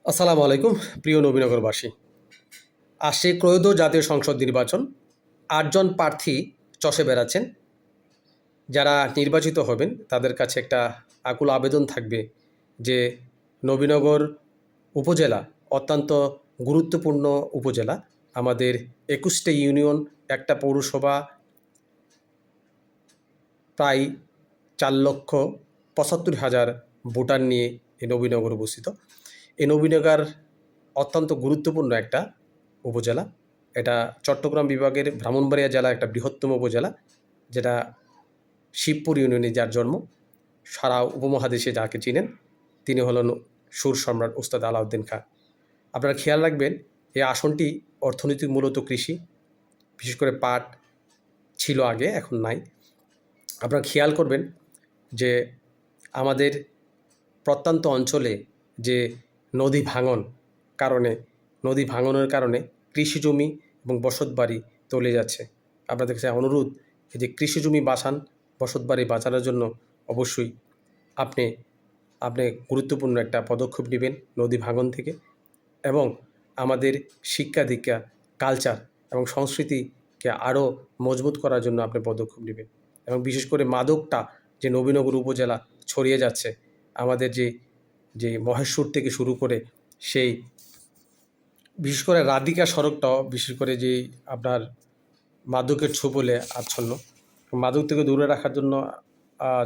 আসসালামু আলাইকুম প্রিয় নবীনগরবাসী। আসছে ত্রয়োদশ জাতীয় সংসদ নির্বাচন। ৮ জন প্রার্থী চষে বেড়াচ্ছেন। যারা নির্বাচিত হবেন তাদের কাছে একটা আকুল আবেদন থাকবে যে নবীনগর উপজেলা অত্যন্ত গুরুত্বপূর্ণ উপজেলা। আমাদের ২১টা ইউনিয়ন, একটা পৌরসভা, প্রায় ৪,৭৫,০০০ ভোটার নিয়ে এই নবীনগর অবস্থিত। এই নবীনগর অত্যন্ত গুরুত্বপূর্ণ একটা উপজেলা। এটা চট্টগ্রাম বিভাগের ব্রাহ্মণবাড়িয়া জেলার একটা বৃহত্তম উপজেলা, যেটা শিবপুর ইউনিয়নে যার জন্ম। সারা উপমহাদেশে যাকে চিনেন তিনি হলেন সুর সম্রাট ওস্তাদ আলাউদ্দিন খাঁ। আপনারা খেয়াল রাখবেন, এই আসনটি অর্থনৈতিক মূলত কৃষি, বিশেষ করে পাট ছিল আগে, এখন নাই। আপনারা খেয়াল করবেন যে আমাদের প্রত্যন্ত অঞ্চলে যে নদী ভাঙনের কারণে কৃষি জমি এবং বসতবাড়ি তলে যাচ্ছে। আপনাদের কাছে অনুরোধ, এই যে কৃষি জমি বাঁচান, বসতবাড়ি বাঁচানোর জন্য অবশ্যই আপনি গুরুত্বপূর্ণ একটা পদক্ষেপ নেবেন নদী ভাঙন থেকে, এবং আমাদের শিক্ষা দীক্ষা, কালচার এবং সংস্কৃতিকে আরও মজবুত করার জন্য আপনি পদক্ষেপ নেবেন। এবং বিশেষ করে মাদকটা যে নবীনগর উপজেলা ছড়িয়ে যাচ্ছে, আমাদের যে মহেশপুর থেকে শুরু করে সেই বিশেষ করে রাধিকা সড়কটাও বিশেষ করে যে আপনার মাদকের ছোবলে আচ্ছন্ন। মাদক থেকে দূরে রাখার জন্য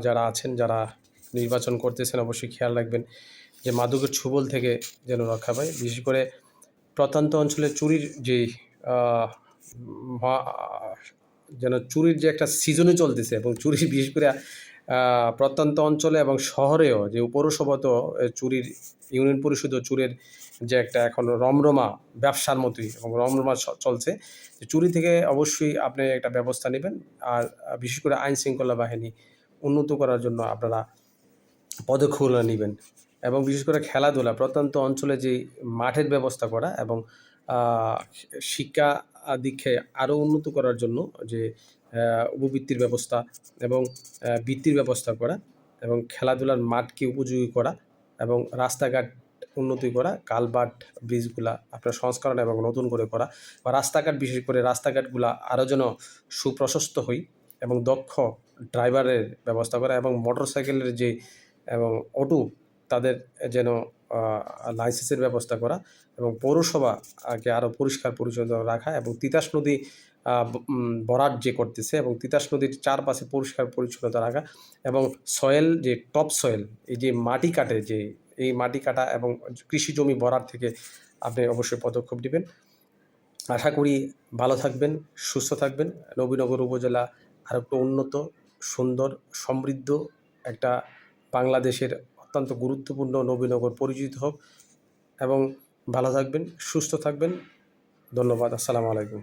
যারা আছেন, যারা নির্বাচন করতেছেন, অবশ্যই খেয়াল রাখবেন যে মাদকের ছোবল থেকে যেন রক্ষা পায়। বিশেষ করে প্রত্যন্ত অঞ্চলে চুরির যেন চুরির যে একটা সিজনে চলতেছে, এবং চুরি বিশেষ করে প্রত্যন্ত অঞ্চলে এবং শহরেও যে পৌরসভাতেও চুরির, ইউনিয়ন পরিষদও চুরের যে একটা এখন রমরমা ব্যবসার মতোই এবং রমরমা চলছে। চুরি থেকে অবশ্যই আপনি একটা ব্যবস্থা নেবেন। আর বিশেষ করে আইন শৃঙ্খলা বাহিনী উন্নত করার জন্য আপনারা পদক্ষেপ নেবেন। এবং বিশেষ করে খেলাধুলা, প্রত্যন্ত অঞ্চলে যে মাঠের ব্যবস্থা করা এবং শিক্ষা দীক্ষায় আরও উন্নত করার জন্য যে উপবৃত্তির ব্যবস্থা এবং বৃত্তির ব্যবস্থা করা, এবং খেলাধুলার মাঠকে উপযোগী করা, এবং রাস্তাঘাট উন্নতি করা, কালভার্ট ব্রিজগুলা আপনার সংস্করণ এবং নতুন করে করা, বা রাস্তাঘাট, বিশেষ করে রাস্তাঘাটগুলা আরও যেন সুপ্রশস্ত হয় এবং দক্ষ ড্রাইভারের ব্যবস্থা করা, এবং মোটরসাইকেলের যে এবং অটো তাদের যেন লাইসেন্সের ব্যবস্থা করা, এবং পৌরসভাকে আরও পরিষ্কার পরিচ্ছন্ন রাখা, এবং তিতাস নদী ভরাট যে করতেছে এবং তিতাস নদীর চারপাশে পরিষ্কার পরিচ্ছন্নতা রাখা, এবং সয়েল যে টপ সয়েল, এই যে মাটি কাটে, যে এই মাটি কাটা এবং কৃষি জমি ভরাট থেকে আপনি অবশ্যই পদক্ষেপ নেবেন। আশা করি ভালো থাকবেন, সুস্থ থাকবেন। নবীনগর উপজেলা আরও একটু উন্নত, সুন্দর, সমৃদ্ধ একটা বাংলাদেশের অত্যন্ত গুরুত্বপূর্ণ নবীনগর পরিচিত হোক, এবং ভালো থাকবেন, সুস্থ থাকবেন। ধন্যবাদ। আসসালামু আলাইকুম।